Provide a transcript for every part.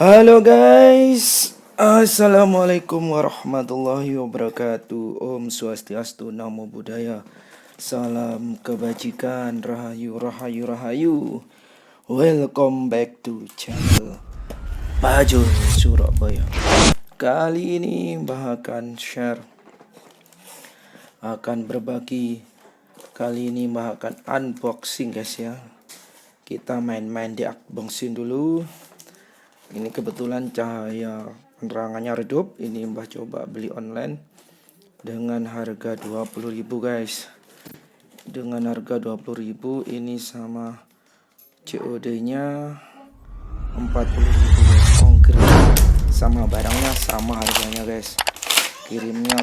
Halo guys, Assalamualaikum warahmatullahi wabarakatuh. Om Swastiastu, Namo Buddhaya. Salam kebajikan, rahayu, rahayu, rahayu. Welcome back to channel Pajun Surabaya. Kali ini akan share, akan berbagi. Kali ini akan unboxing guys ya. Kita main-main di unboxing dulu. Ini kebetulan cahaya penerangannya redup. Ini Mbah coba beli online dengan harga 20.000 guys. Dengan harga 20.000 ini sama COD nya 40.000 guys. Ongkir sama barangnya sama harganya guys. Kirimnya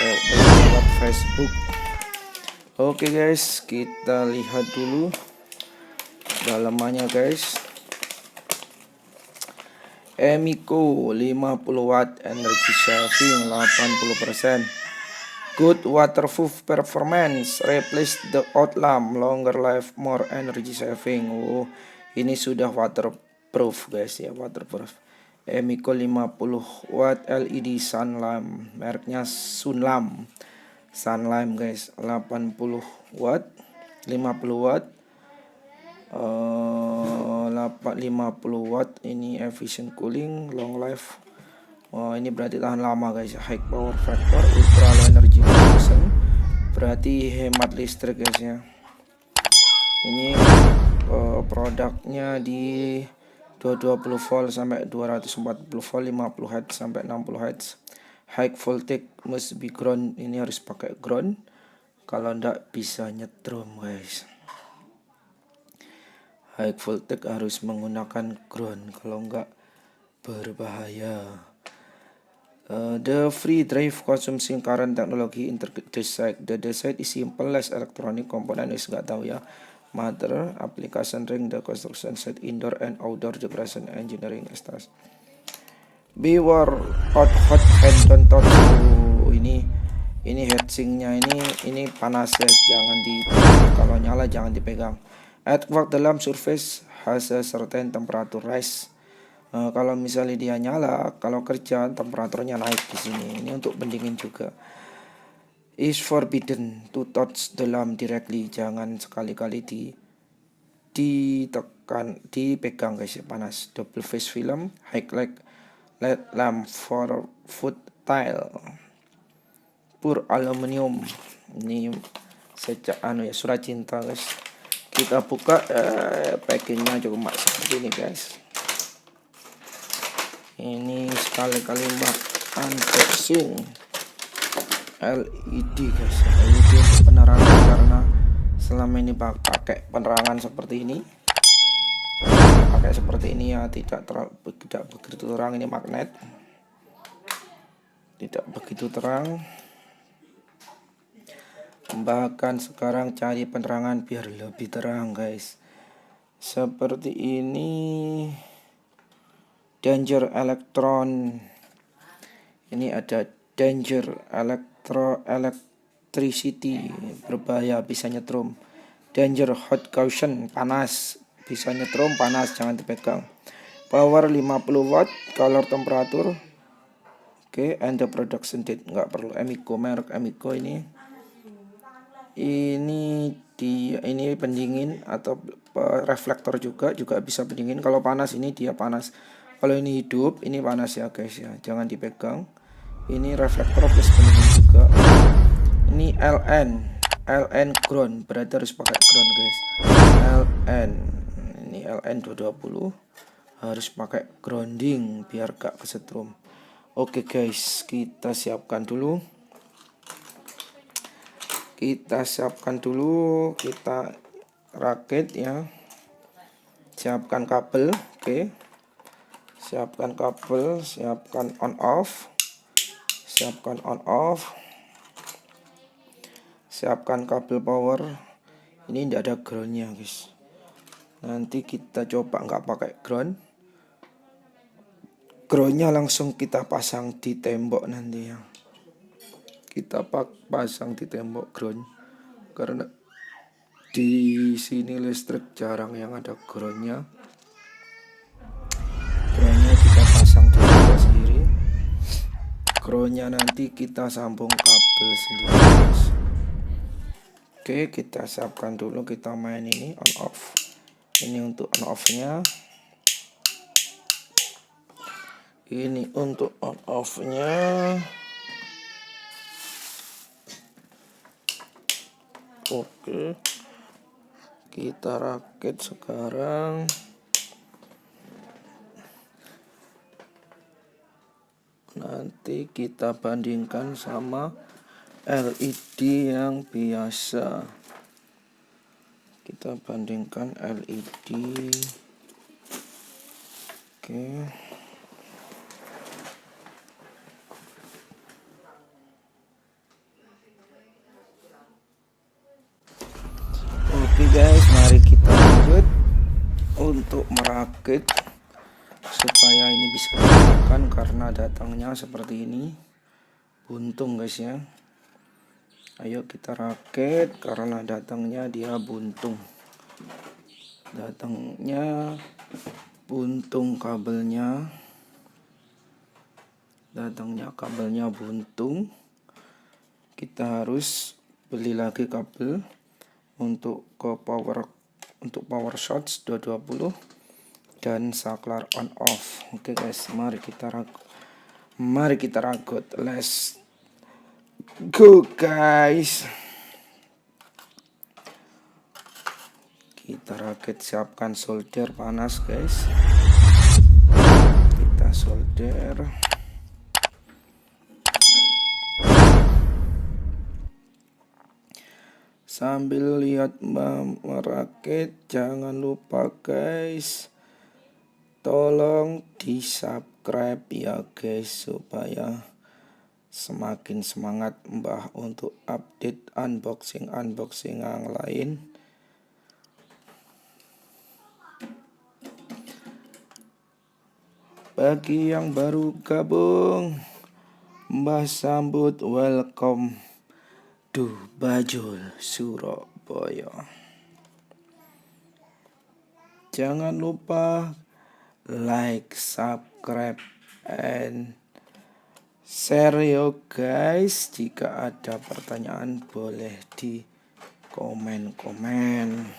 lewat Facebook. Oke guys, kita lihat dulu dalamannya guys. Emico 50 watt energy saving 80%. Good waterproof performance, replace the old lamp, longer life, more energy saving. Oh, ini sudah waterproof guys ya, waterproof. Emico 50 watt LED sun lamp, mereknya Sunlam. Sunlam guys, 80 watt, 50 watt. 50 watt, ini efficient cooling, long life. Ini berarti tahan lama guys. High power factor, ultra low energy consumption, berarti hemat listrik guys ya. Ini produknya di 220 volt sampai 240 volt, 50 Hz sampai 60 Hz. High voltage must be ground, ini harus pakai ground, kalau ndak bisa nyetrum guys. High voltage harus menggunakan ground, kalau enggak berbahaya. The free drive consuming current technology design. The design is simple, less electronic component is enggak tahu ya. Mother, application ring, the construction set, indoor and outdoor decoration, engineering extras. Beware hot hand don't touch. Ini heatsinknya ini panas ya, jangan kalau nyala jangan dipegang. At work, the lamp surface has a certain temperature rise. Kalau misalnya dia nyala, kalau kerja temperaturnya naik di sini. Ini untuk pendingin juga. Is forbidden to touch the lamp directly. Jangan sekali-kali dipegang guys ya, panas. Double face film, high light LED lamp for foot tile. Pure aluminium. Ini surat cinta guys. Kita buka, packingnya cuma seperti ini guys. Ini sekali-kali unboxing LED guys. LED untuk penerangan, karena selama ini pakai penerangan seperti ini. Pakai seperti ini ya, tidak begitu terang. Ini magnet, tidak begitu terang. Bahkan sekarang cari penerangan biar lebih terang guys. Seperti ini. Danger electron. Ini ada danger electricity, berbahaya, bisa nyetrum. Danger hot caution, panas, bisa nyetrum, panas, jangan dipegang. Power 50 watt, color temperatur. Oke, and the production date enggak perlu. Emico, merek Emico ini. Ini pendingin atau reflektor juga bisa pendingin. Kalau panas ini dia panas. Kalau ini hidup, ini panas ya guys ya. Jangan dipegang. Ini reflektor plus pendingin juga. Ini LN ground, berarti harus pakai ground guys. Ini LN 220 harus pakai grounding biar gak kesetrum. Oke guys, kita siapkan dulu. Kita rakit ya. Siapkan kabel, oke. Siapkan kabel, siapkan on off. Siapkan kabel power. Ini tidak ada groundnya guys. Nanti kita coba nggak pakai ground. Groundnya langsung kita pasang di tembok nanti ya. Kita pasang di tembok ground, karena di sini listrik jarang yang ada groundnya. Groundnya kita groundnya nanti kita sambung kabel sendiri guys. Oke, kita siapkan dulu, kita main ini on off. Ini untuk on off nya, ini untuk on off nya. Oke, kita rakit sekarang. Nanti kita bandingkan sama LED yang biasa. Kita bandingkan LED. Oke. Oke guys, mari kita lanjut untuk merakit supaya ini bisa digunakan, karena datangnya seperti ini buntung guys ya. Ayo kita rakit karena datangnya dia buntung. Datangnya buntung kabelnya. Datangnya kabelnya buntung. Kita harus beli lagi kabel untuk power shots 220 dan saklar on off. Oke guys, mari kita rakit. Let's go guys. Kita rakit, siapkan solder panas guys. Kita solder. Sambil lihat merakit, jangan lupa guys, tolong di subscribe ya guys, supaya semakin semangat Mbah untuk update unboxing yang lain. Bagi yang baru gabung, Mbah sambut welcome to Bajul Surabaya. Jangan lupa like, subscribe, and share yo guys. Jika ada pertanyaan boleh di komen-komen.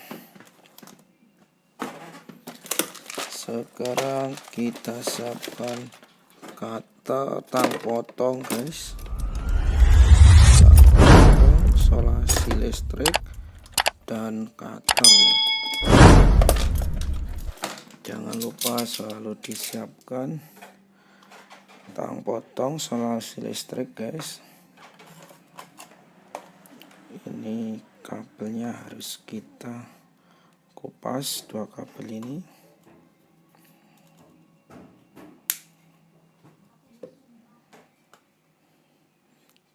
Sekarang kita siapkan kata tang potong guys. Tang potong, isolasi listrik, dan cutter. Jangan lupa selalu disiapkan tang potong, isolasi listrik guys. Ini kabelnya harus kita kupas, dua kabel ini.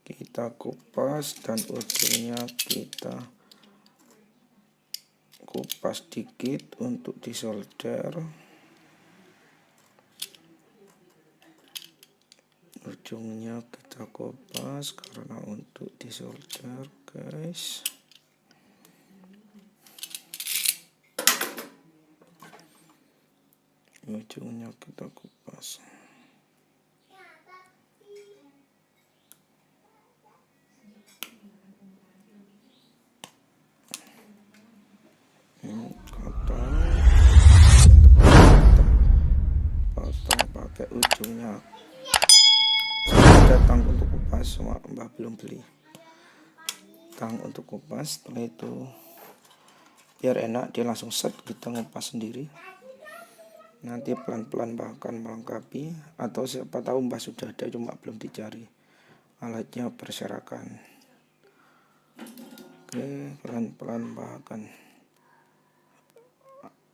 Kita kupas dan ujungnya kita kupas dikit untuk disolder. Ujungnya kita kupas karena untuk disolder guys. Ujungnya kita kupas. Potong pakai ujungnya. Ada tang untuk kupas, semua Mbah belum beli tang untuk kupas. Setelah itu biar enak, dia langsung set, kita ngupas sendiri. Nanti pelan-pelan Mbah akan melengkapi, atau siapa tahu Mbah sudah ada cuma belum dicari alatnya berserakan. Oke, pelan-pelan Mbah akan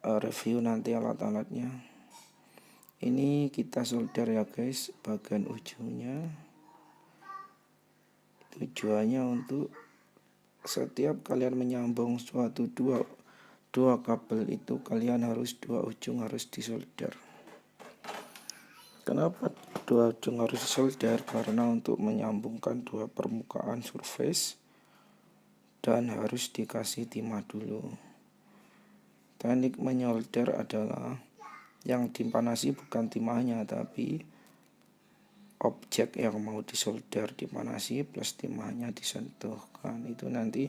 review nanti alat-alatnya. Ini kita solder ya guys, bagian ujungnya. Tujuannya untuk setiap kalian menyambung suatu dua kabel itu, kalian harus dua ujung harus disolder. Kenapa dua ujung harus disolder? Karena untuk menyambungkan dua permukaan surface, dan harus dikasih timah dulu. Teknik menyolder adalah yang dipanasi bukan timahnya tapi objek yang mau disolder dipanasi plus timahnya disentuhkan, itu nanti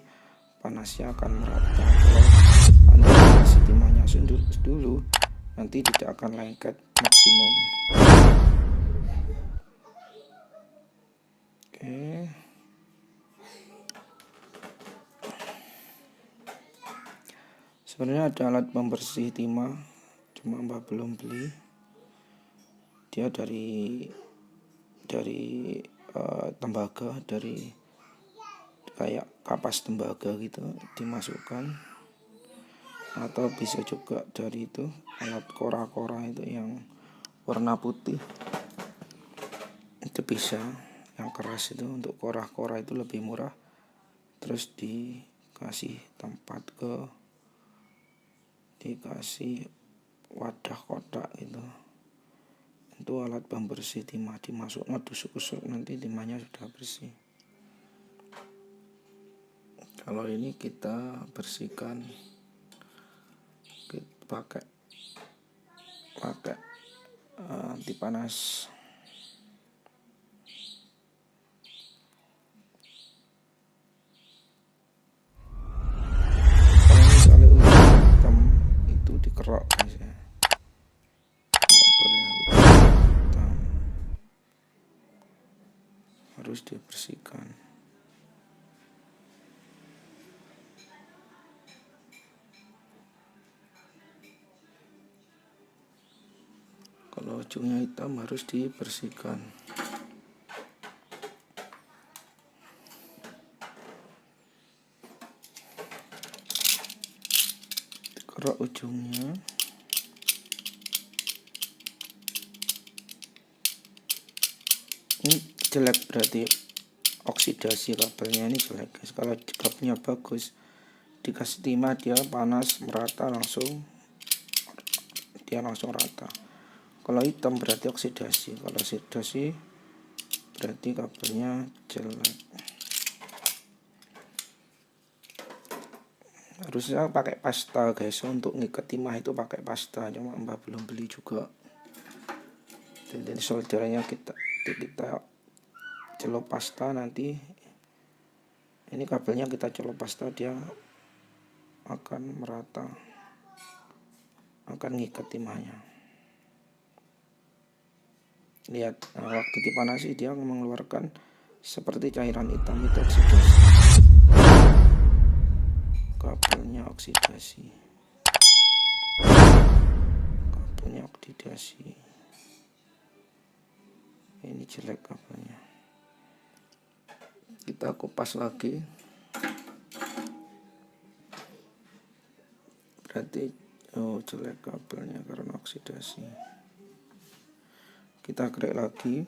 panasnya akan merata. Kalau Anda panasi timahnya dulu, nanti tidak akan lengket maksimum. Oke. Sebenarnya ada alat pembersih timah, cuma Mbak belum beli. Dia dari tembaga, dari kayak kapas tembaga gitu dimasukkan, atau bisa juga dari itu alat kora-kora itu yang warna putih, itu bisa. Yang keras itu untuk kora-kora itu lebih murah, terus dikasih wadah kotak gitu. Itu alat pembersih timah, dimasukkan tusuk-tusuk, nanti timahnya sudah bersih. Kalau ini kita bersihkan pakai anti panas. Kalau misalnya udah hitam itu dikerok aja, nggak boleh hitam, harus dibersihkan. Kalau ujungnya hitam harus dibersihkan. Kerok ujungnya. Ini jelek berarti oksidasi kabelnya, ini jelek guys. Kalau kabelnya bagus, dikasih timah dia panas merata, langsung rata. Kalau hitam berarti oksidasi. Kalau oksidasi berarti kabelnya jelek. Harusnya pakai pasta guys, untuk ngikat timah itu pakai pasta, cuma Mbak belum beli juga. Jadi soldernya kita celup pasta, nanti ini kabelnya kita celup pasta, dia akan merata, akan ngikat timahnya. Lihat, waktu dipanasi dia mengeluarkan seperti cairan hitam, itu oksidasi. Kabelnya oksidasi. Ini jelek kabelnya. Kita kupas lagi. Berarti jelek kabelnya karena oksidasi. Kita grek lagi.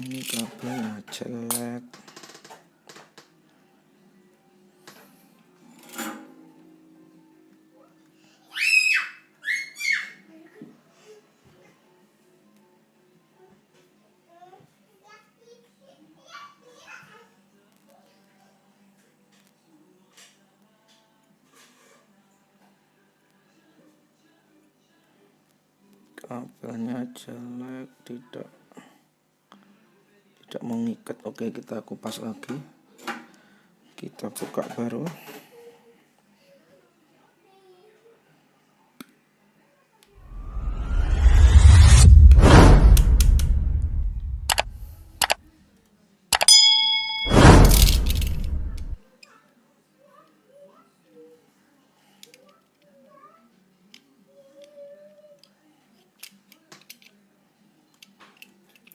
Ini kabelnya jelek. Kabelnya jelek, tidak mengikat. Oke, kita kupas lagi. Kita buka baru.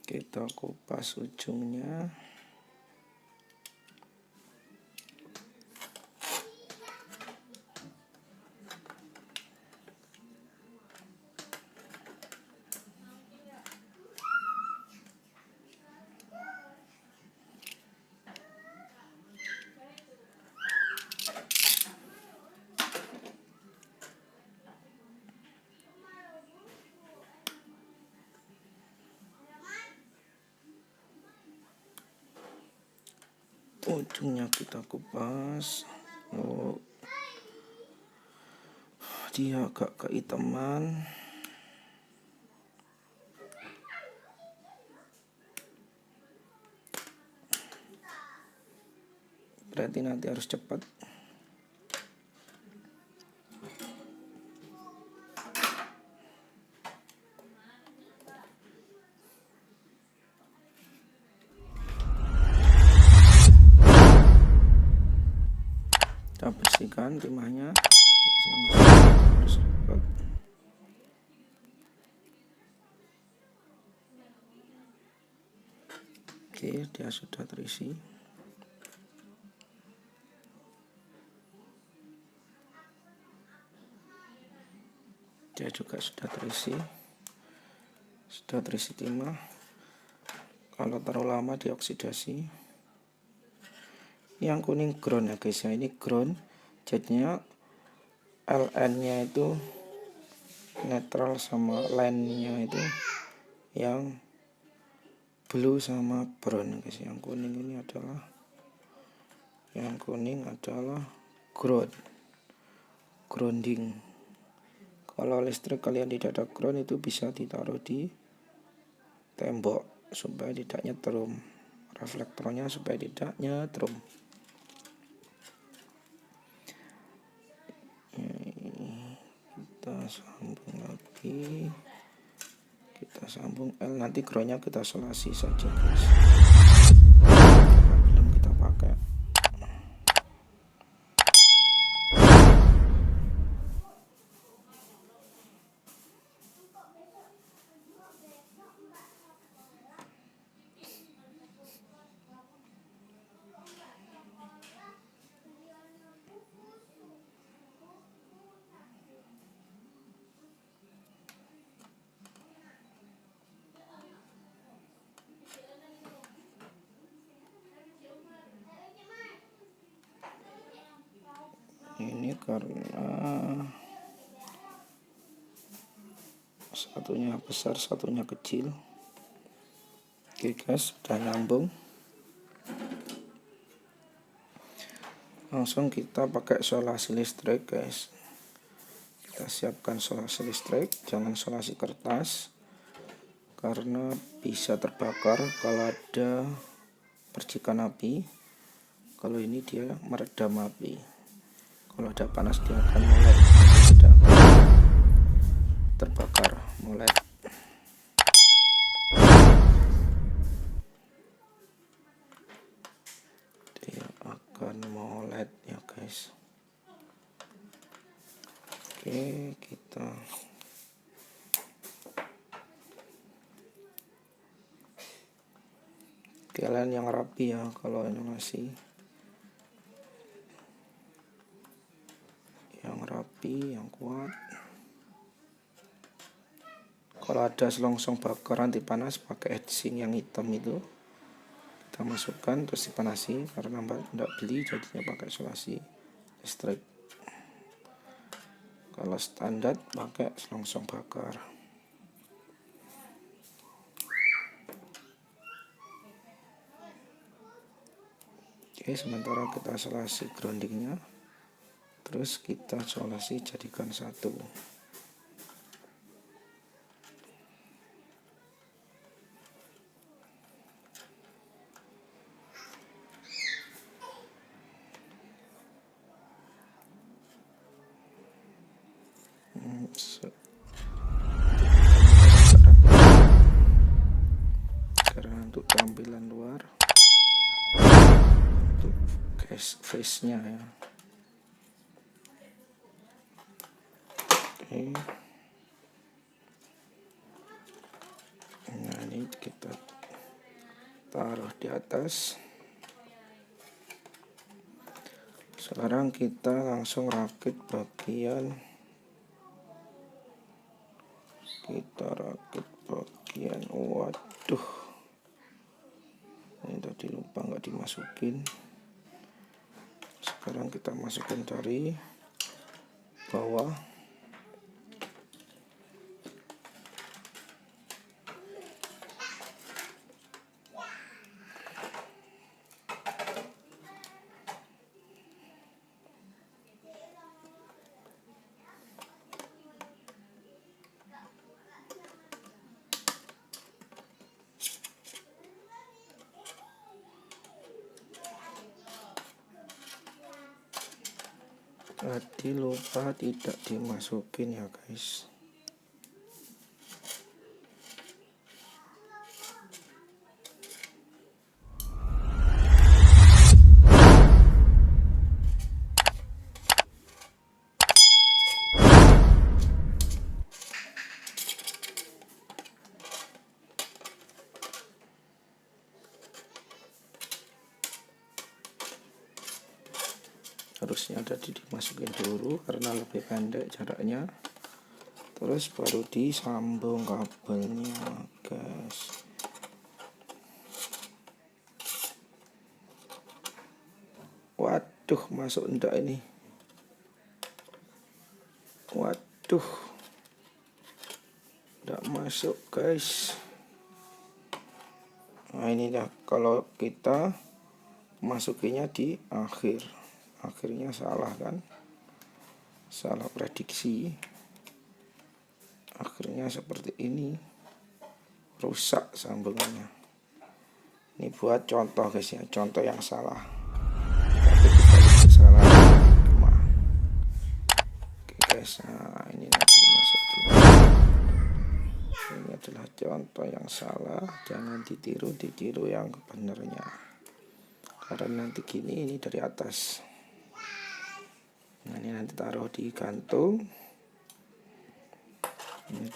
Kita kupas ujungnya. ujungnya kita kupas. Oh, dia agak kehitaman. Berarti nanti harus cepat. Kita bersihkan timahnya. Harus cepat. Oke, dia sudah terisi. Dia juga sudah terisi timah. Kalau terlalu lama dioksidasi. Yang kuning ground ya guys ya, ini ground, jadinya LN-nya itu netral sama line-nya itu yang blue sama brown guys. Yang kuning ini adalah grounding. Kalau listrik kalian tidak ada ground, itu bisa ditaruh di tembok supaya tidak nyetrum, reflektornya supaya tidak nyetrum. Kita sambung lagi, kita sambung L, nanti groundnya kita solasi saja guys, belum kita pakai. Ini karena satunya besar, satunya kecil. Oke guys, sudah nyambung. Langsung kita pakai solasi listrik guys. Kita siapkan solasi listrik, jangan solasi kertas karena bisa terbakar kalau ada percikan api. Kalau ini dia meredam api. Kalau ada panas dia akan molek, tidak terbakar, molek. Dia akan molek ya guys. Oke, kita kalian yang rapi ya kalau ini masih yang rapi, yang kuat. Kalau ada selongsong bakar anti panas, pakai heatsink yang hitam itu kita masukkan terus dipanasi, karena tidak beli jadinya pakai solasi listrik. Kalau standar pakai selongsong bakar. Oke, sementara kita solasi groundingnya, terus kita solasi jadikan satu. Karena untuk tampilan luar, untuk face-nya ya. Oke. Nah, ini kita taruh di atas. Sekarang kita langsung rakit bagian, waduh, ini tadi lupa nggak dimasukin. Sekarang kita masukkan dari bawah. Tadi lupa tidak dimasukin ya guys. Harusnya tadi dimasukin dulu karena lebih pendek jaraknya, terus baru disambung kabelnya guys. Waduh, masuk enggak ini? Waduh, enggak masuk guys. Nah ini dah, kalau kita masukinnya di akhirnya salah kan, salah prediksi, akhirnya seperti ini, rusak sambungannya. Ini buat contoh guys ya, contoh yang salah, tapi kita bisa salah. Oke guys, nah ini nanti masukin. Ini adalah contoh yang salah, jangan ditiru yang benernya, karena nanti gini, ini dari atas. Nah ini nanti taruh di kantung. Ini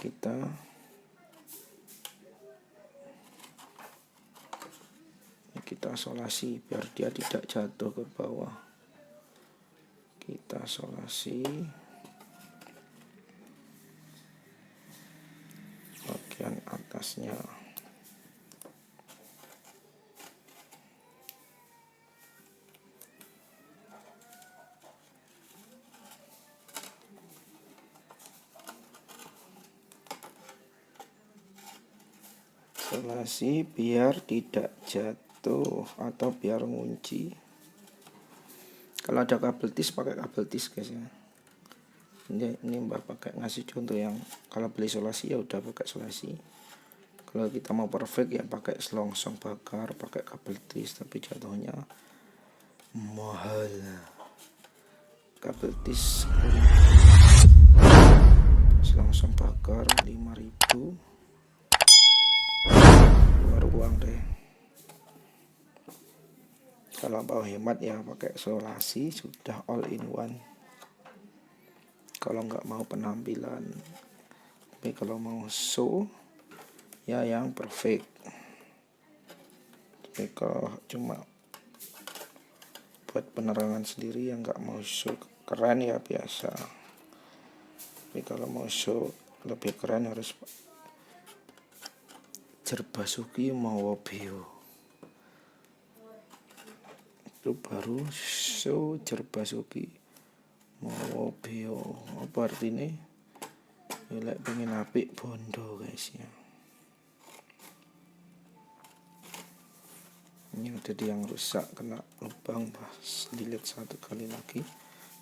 kita solasi biar dia tidak jatuh ke bawah. Kita solasi bagian atasnya. Solasi biar tidak jatuh atau biar ngunci. Kalau ada kabel tis, pakai kabel tis guys ya. Ini Mbak pakai ngasih contoh yang kalau beli solasi ya udah pakai solasi. Kalau kita mau perfect ya pakai selongsong bakar, pakai kabel tis, tapi jatuhnya mahal. Kabel tis 10.000, selongsong bakar 5.000. Keluar uang deh. Kalau mau hemat ya pakai solasi, sudah all in one. Kalau nggak mau penampilan, tapi kalau mau show ya yang perfect. Tapi kalau cuma buat penerangan sendiri yang nggak mau show keren ya biasa. Tapi kalau mau show lebih keren harus Jerbasuki Mawabeo. Itu baru show Jerbasuki Mawabeo. Apa artinya? Lek pengen apik bondo guys ya. Ini udah yang rusak, kena lubang, pas dilihat satu kali lagi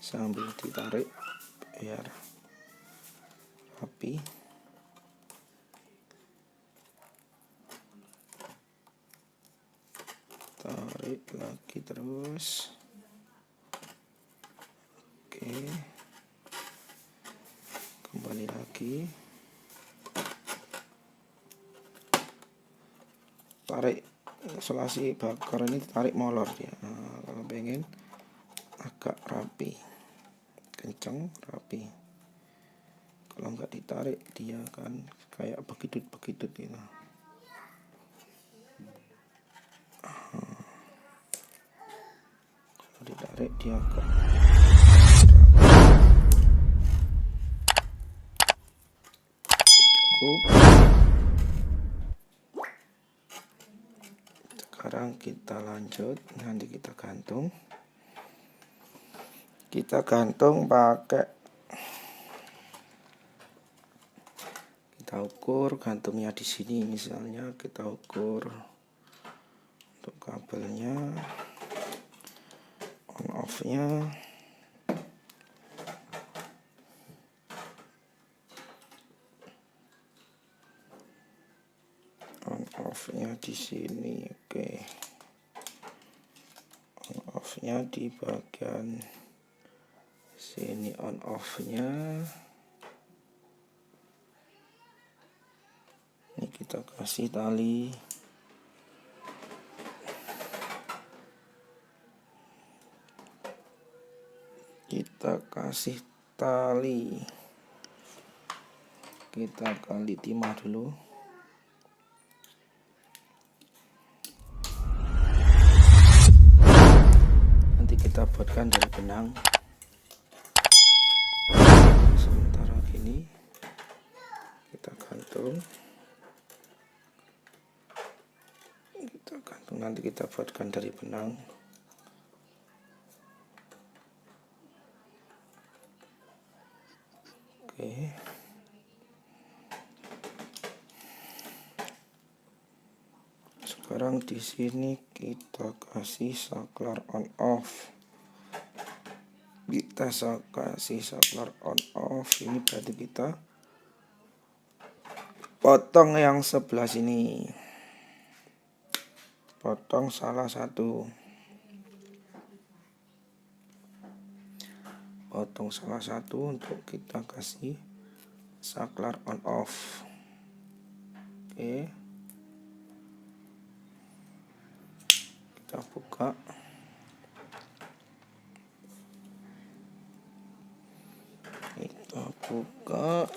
sambil ditarik biar rapi. Tarik lagi terus. Oke, kembali lagi, tarik solasi bakar ini, tarik molor dia. Nah, kalau pengen agak rapi, kenceng, rapi. Kalau nggak ditarik dia kan kayak begitu gitu. Kalau ditarik dia agak cukup. Sekarang kita lanjut, nanti kita gantung. Kita gantung pakai, kita ukur gantungnya di sini. Misalnya kita ukur untuk kabelnya, on off-nya. On off-nya di sini, oke. On off-nya di bagian Sini on off-nya. Ini kita kasih tali. Kita kasih tali. Kita kali timah dulu. Nanti kita buatkan dari benang. Sementara gini kita gantung. Nanti kita buatkan dari benang. Oke. Sekarang di sini kita kasih saklar on off. Kita kasih saklar on off. Ini berarti kita potong yang sebelah sini. Potong salah satu. Potong salah satu untuk kita kasih saklar on off. Oke. Kita buka. Kita buka.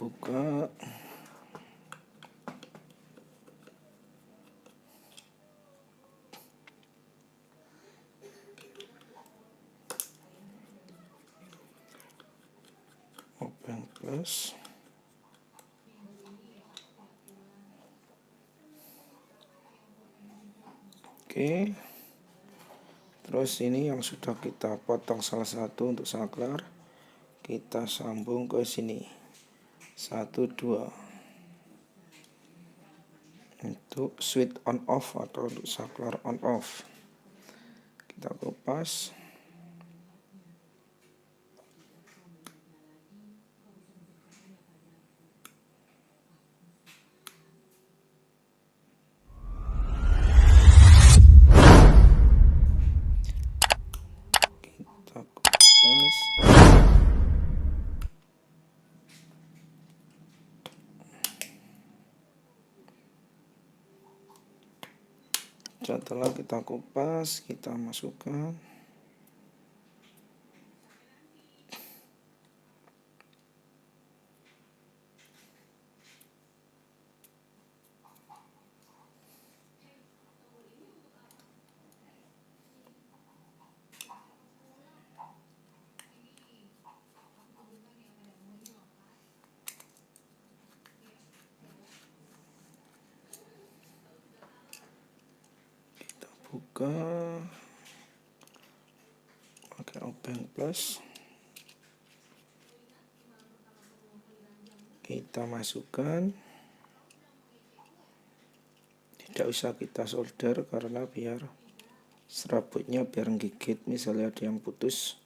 Buka. Open plus. Oke. Terus ini yang sudah kita potong salah satu untuk saklar, kita sambung ke sini. 1, 2 untuk switch on off atau untuk saklar on off. Kita kupas. Kita kupas. Setelah kita kupas, kita masukkan. Buka, pakai open plus, kita masukkan. Tidak usah kita solder karena biar serabutnya biar gigit. Misalnya ada yang putus,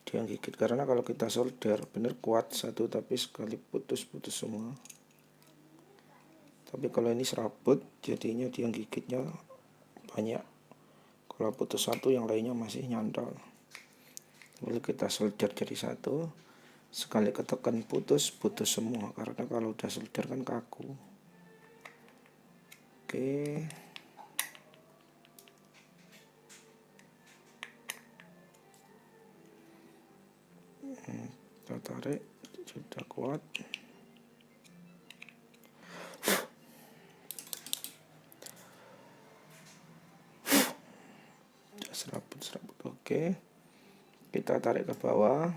dia gigit. Karena kalau kita solder bener kuat satu, tapi sekali putus semua. Tapi kalau ini serabut, jadinya dia gigitnya banyak. Kalau putus satu, yang lainnya masih nyantol. Lalu kita solder jadi satu. Sekali ketekan putus semua. Karena kalau udah solder kan kaku. Oke. Kita tarik, sudah kuat. Serabut. Oke. Kita tarik ke bawah.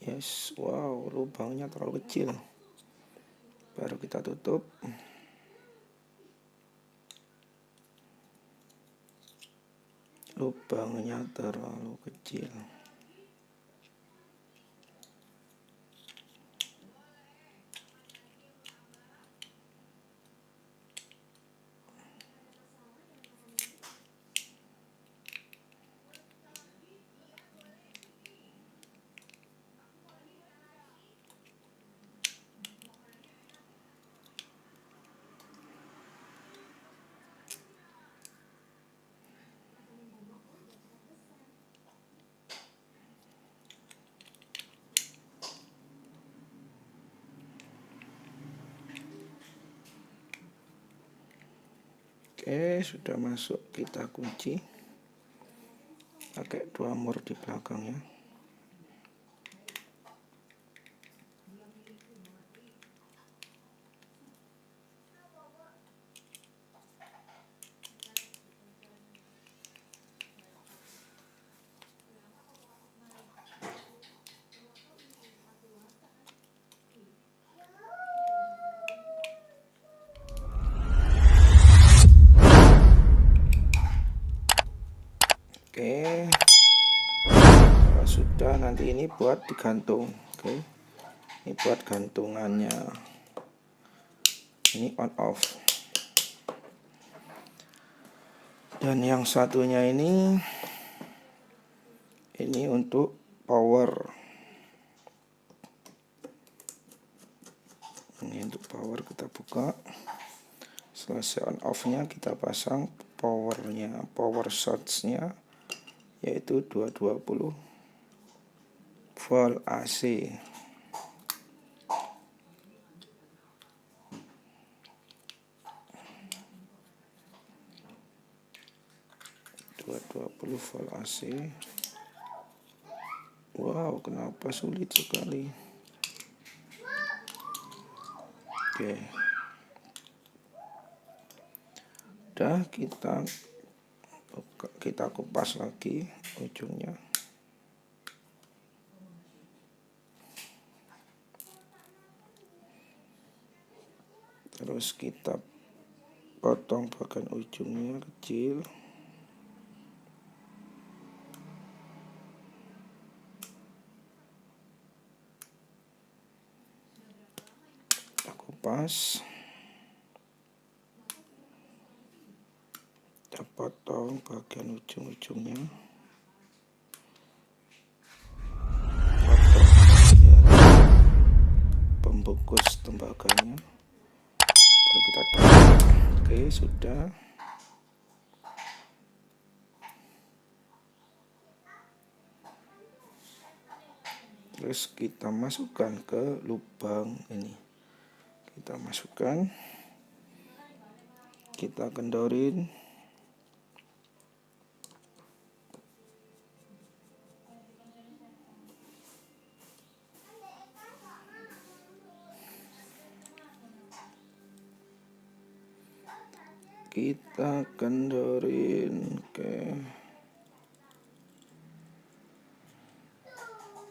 Yes, wow, lubangnya terlalu kecil. Baru kita tutup. Lubangnya terlalu kecil. Oke, sudah masuk, kita kunci pakai 2 mur di belakangnya. Oke, kalau sudah, nanti ini buat digantung. Oke, ini buat gantungannya, ini on off. Dan yang satunya ini untuk power. Ini untuk power, kita buka. Selesai on off nya, kita pasang powernya, power source-nya, yaitu 220 volt AC. Volt AC. Wow, kenapa sulit sekali? Oke, udah, kita kupas lagi ujungnya. Terus kita potong bagian ujungnya kecil. Kita kupas. Kita potong bagian ujung-ujungnya. Potong bagian pembungkus tembaganya. Baru kita tutup. Oke, sudah. Terus kita masukkan ke lubang ini. Kita masukkan. Kita kendorin. Kita kendorin. Oke.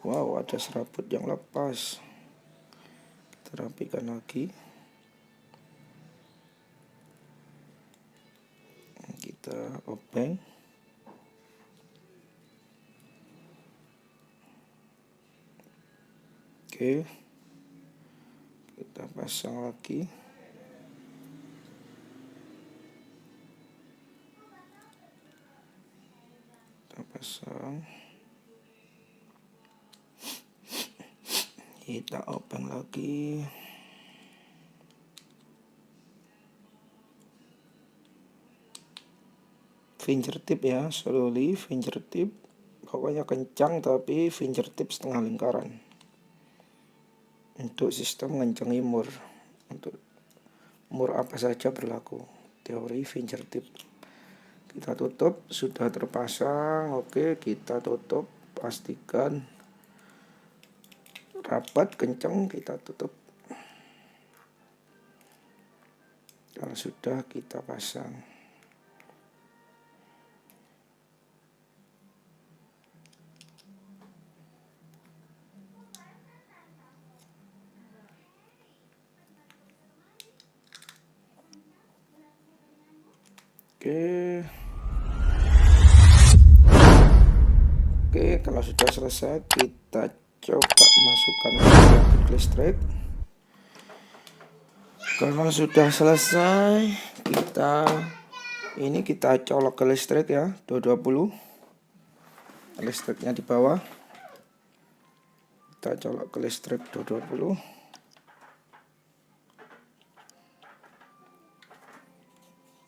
Wow, ada serabut yang lepas. Kita rapikan lagi. Kita obeng. Oke. Kita pasang lagi. Kita pasang. Kita obeng lagi. Fingertip ya, slowly fingertip. Pokoknya kencang, tapi fingertip setengah lingkaran. Untuk sistem ngencengi mur. Untuk mur apa saja berlaku. Teori fingertip. Kita tutup, sudah terpasang. Oke, kita tutup. Pastikan rapat, kencang, kita tutup. Kalau sudah, kita pasang. Oke. Oke, kalau sudah selesai kita coba masukkan ke listrik. Kalau sudah selesai kita colok ke listrik ya, 220. Listriknya di bawah. Kita colok ke listrik 220.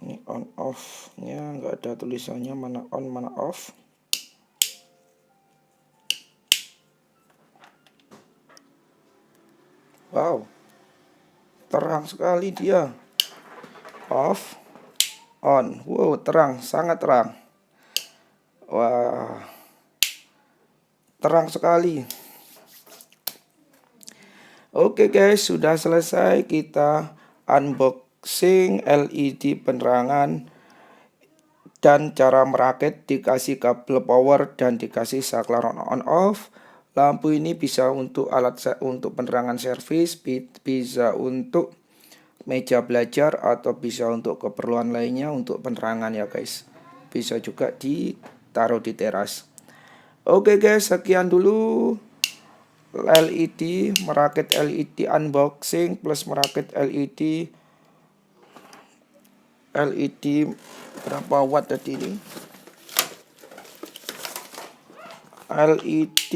Ini on off nya nggak ada tulisannya mana on mana off. Wow, terang sekali dia. Off, on. Wow, terang, sangat terang. Wah, terang sekali. Oke guys, sudah selesai kita unboxing LED penerangan dan cara merakit. Dikasih kabel power dan dikasih saklar on off. Lampu ini bisa untuk untuk penerangan servis, bisa untuk meja belajar, atau bisa untuk keperluan lainnya untuk penerangan ya guys. Bisa juga ditaruh di teras. Oke guys, sekian dulu LED, merakit LED unboxing plus merakit LED berapa watt tadi ini? LED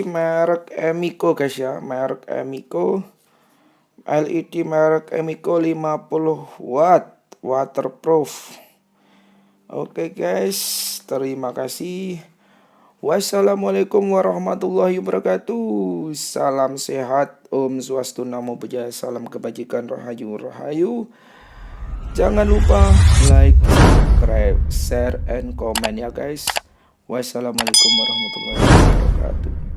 merek Emico guys ya, merek Emico. LED merek Emico 50 watt, waterproof. Oke guys, terima kasih. Wassalamualaikum warahmatullahi wabarakatuh. Salam sehat, Om Swastiastu, Namo Buddhaya, salam kebajikan, rahayu rahayu. Jangan lupa like, subscribe, share, and comment ya guys. Wassalamualaikum warahmatullahi wabarakatuh.